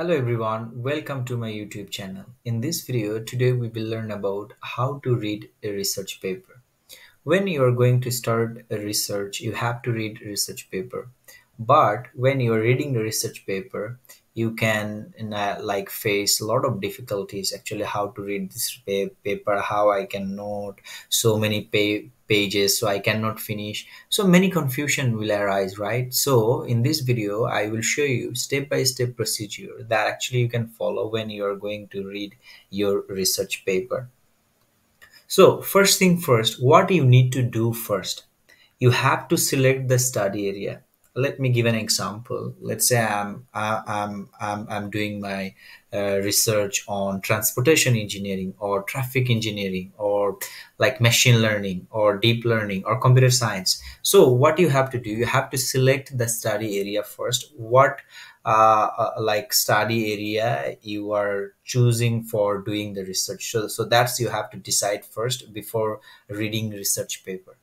Hello everyone, welcome to my YouTube channel. In this video, today we will learn about how to read a research paper. When you are going to start a research, you have to read research paper. But when you are reading the research paper, you can like face a lot of difficulties actually how to read this paper, how I can note so many pages so I cannot finish. So many confusion will arise, right? So in this video, I will show you step by step procedure that actually you can follow when you are going to read your research paper. So first thing first, what you need to do first, you have to select the study area. Let me give an example. Let's say I'm doing my research on transportation engineering or traffic engineering or like machine learning or deep learning or computer science. So what you have to do, you have to select the study area first. What like study area you are choosing for doing the research. So that's you have to decide first before reading research paper.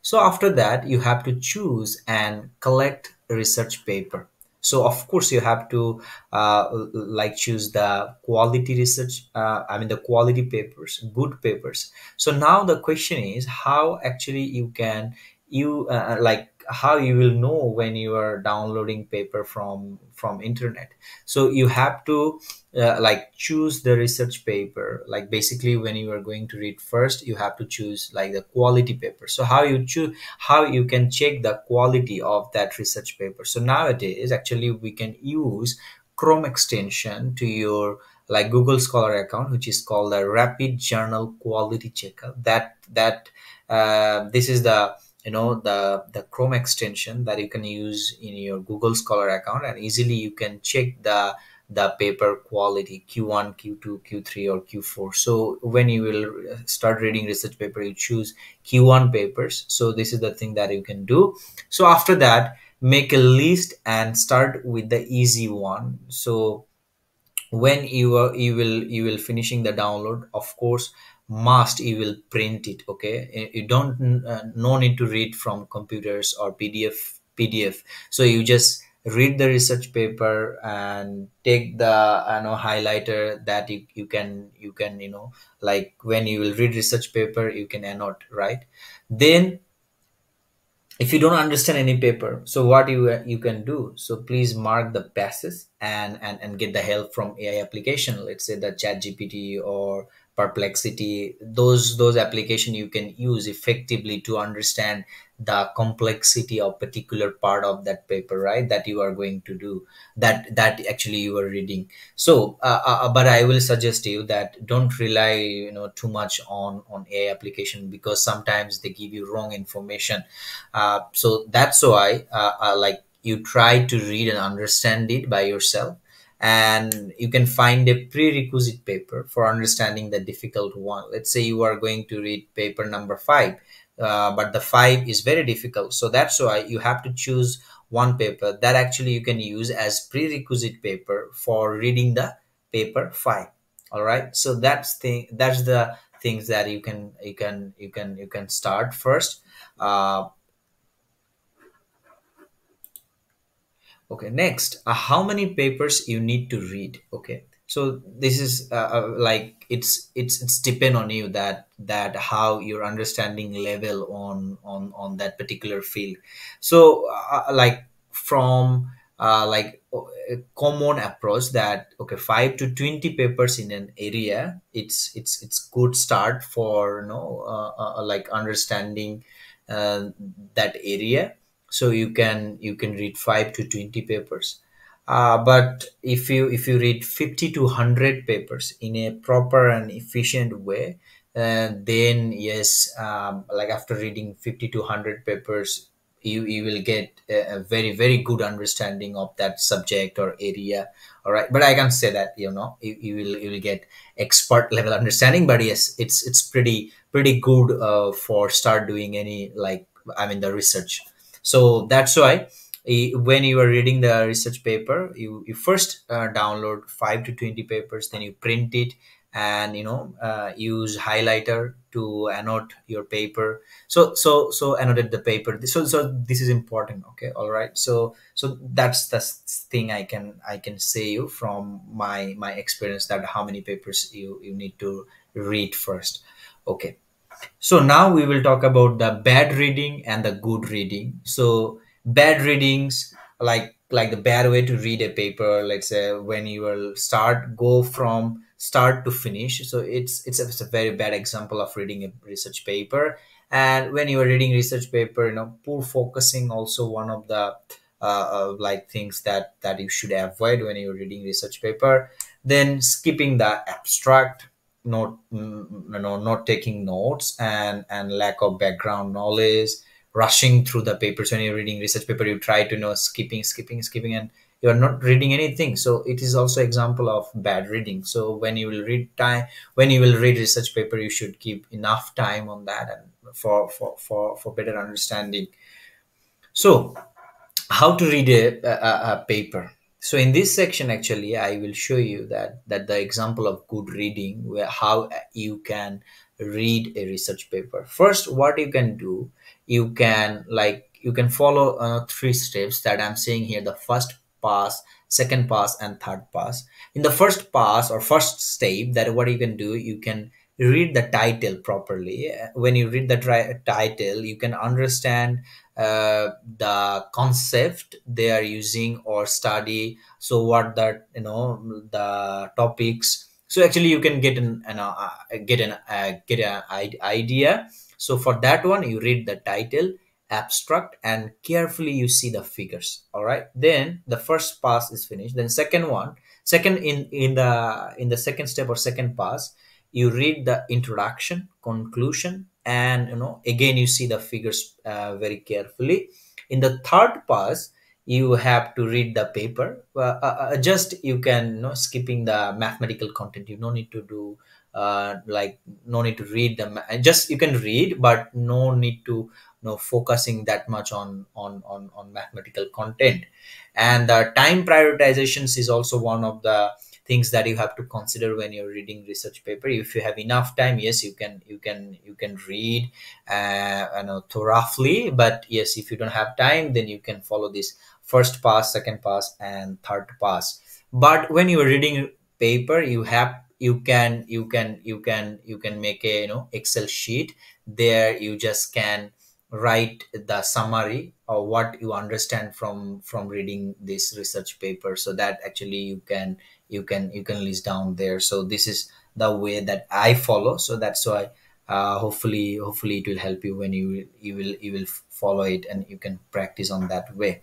So after that, you have to choose and collect research paper. So of course you have to like choose the quality research. I mean the quality papers, good papers. So now the question is how actually you can like how you will know when you are downloading paper from internet. So you have to like choose the research paper. Like basically when you are going to read first, you have to choose like the quality paper. So how you choose, how you can check the quality of that research paper. So nowadays actually we can use Chrome extension to your like Google Scholar account, which is called the Rapid Journal Quality Checker. This is the the Chrome extension that you can use in your Google Scholar account, and easily you can check the paper quality Q1, Q2, Q3 or Q4. So when you will start reading research paper, you choose Q1 papers. So this is the thing that you can do. So after that, make a list and start with the easy one. So when you will finishing the download, of course must you will print it. Okay, you don't no need to read from computers or pdf. So you just read the research paper and take the highlighter that you can like when you will read research paper you can annotate, right? Then if you don't understand any paper, so what you can do, so please mark the passes and get the help from AI application. Let's say the chat gpt or perplexity. Those application you can use effectively to understand the complexity of particular part of that paper, right, that you are going to do, that actually you are reading. So but I will suggest you that don't rely too much on AI application, because sometimes they give you wrong information. So that's why like you try to read and understand it by yourself, and you can find a prerequisite paper for understanding the difficult one. Let's say you are going to read paper number 5, but the 5 is very difficult. So that's why you have to choose one paper that actually you can use as prerequisite paper for reading the paper 5. All right, so that's the things that you can start first. Okay, next, how many papers you need to read? Okay, so this is like it's depend on you, that how your understanding level on that particular field. So like from a common approach that okay, 5 to 20 papers in an area, it's good start for like understanding that area. So you can read 5 to 20 papers. But if you read 50 to 100 papers in a proper and efficient way, then yes, like after reading 50 to 100 papers, you will get a very very good understanding of that subject or area. All right, but I can say that you will get expert level understanding. But yes, it's pretty good for start doing any, like, I mean the research. So that's why when you are reading the research paper, you first download 5 to 20 papers, then you print it and use highlighter to annotate your paper. So annotate the paper. So this is important. Okay, all right. So that's the thing I can say you from my experience, that how many papers you need to read first. Okay, so now we will talk about the bad reading and the good reading. So bad readings, like the bad way to read a paper. Let's say when you will go from start to finish. So it's a very bad example of reading a research paper. And when you are reading research paper, poor focusing also one of the like things that you should avoid when you're reading research paper. Then skipping the abstract, not taking notes, and lack of background knowledge, rushing through the papers. When you're reading research paper, you try to know skipping, and you are not reading anything. So it is also example of bad reading. So when you will read research paper, you should give enough time on that, and for better understanding. So how to read a paper. So in this section, actually, I will show you that the example of good reading, where how you can read a research paper. First, what you can do, you can follow three steps that I'm saying here: the first pass, second pass, and third pass. In the first pass or first step, that what you can do, you can read the title properly. When you read the title, you can understand the concept they are using or study. So what that the topics. So actually you can get an idea. So for that one, you read the title, abstract, and carefully you see the figures. All right, then the first pass is finished. Then second in the second step or second pass, you read the introduction, conclusion, and again you see the figures very carefully. In the third pass, you have to read the paper. Just you can skipping the mathematical content. You no need to do like no need to read them. Just you can read, but no need to focusing that much on mathematical content. And the time prioritizations is also one of the things that you have to consider when you're reading research paper. If you have enough time, yes, you can read thoroughly. But yes, if you don't have time, then you can follow this first pass, second pass, and third pass. But when you are reading paper, you can make a Excel sheet. There you just can write the summary of what you understand from reading this research paper, so that actually you can list down there. So this is the way that I follow. So that's why hopefully it will help you when you will follow it, and you can practice on that way.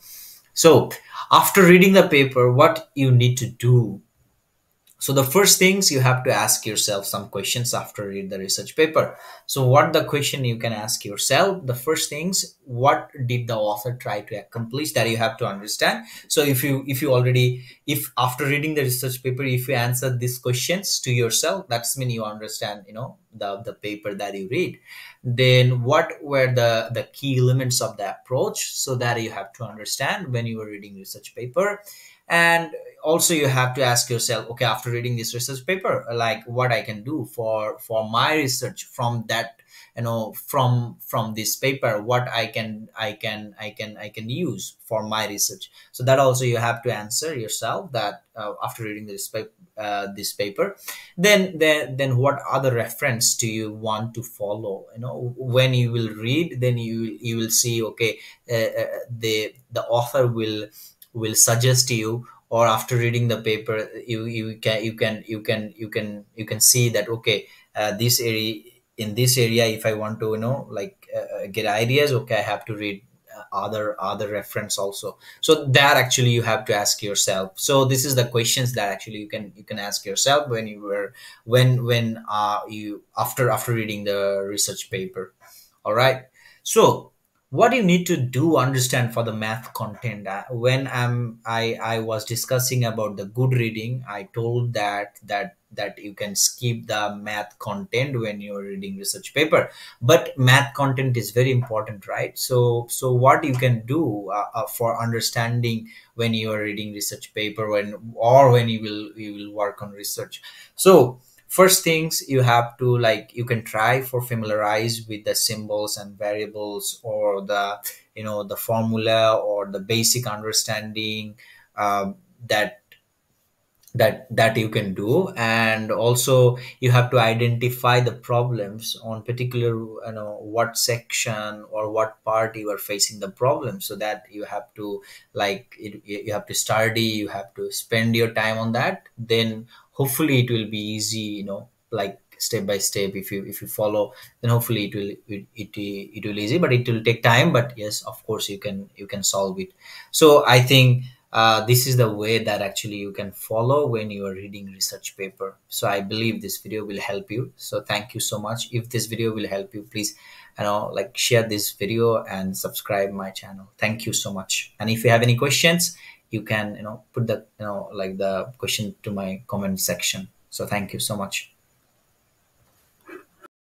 So after reading the paper, what you need to do. So the first things, you have to ask yourself some questions after read the research paper. So what the question you can ask yourself, the first things, what did the author try to accomplish, that you have to understand. So if after reading the research paper, if you answer these questions to yourself, that's mean you understand the paper that you read. Then what were the key elements of the approach, so that you have to understand when you are reading research paper. And also you have to ask yourself, okay, after reading this research paper, like what I can do for my research from that, from this paper, what I can use for my research. So that also you have to answer yourself, that after reading this paper, then what other reference do you want to follow. When you will read, then you will see, okay, the author will suggest you, or after reading the paper, you can see that, okay, this area, in this area, if I want to get ideas, okay, I have to read other reference also. So that actually you have to ask yourself. So this is the questions that actually you can ask yourself when you were when you after reading the research paper. All right. So what you need to do understand for the math content. When I was discussing about the good reading, I told that you can skip the math content when you're reading research paper, but math content is very important, right? So what you can do for understanding when you are reading research paper, when you will work on research. So first things you have to, like, you can try for familiarize with the symbols and variables, or the, the formula, or the basic understanding, that that you can do. And also you have to identify the problems on particular, what section or what part you are facing the problem, so that you have to, like, you have to study, you have to spend your time on that. Then hopefully it will be easy, like step by step. If you follow, then hopefully it will easy, but it will take time. But yes, of course, you can solve it. So I think this is the way that actually you can follow when you are reading research paper. So I believe this video will help you. So thank you so much. If this video will help you, please, like, share this video and subscribe my channel. Thank you so much. And if you have any questions, you can, put the, like, the question to my comment section. So thank you so much.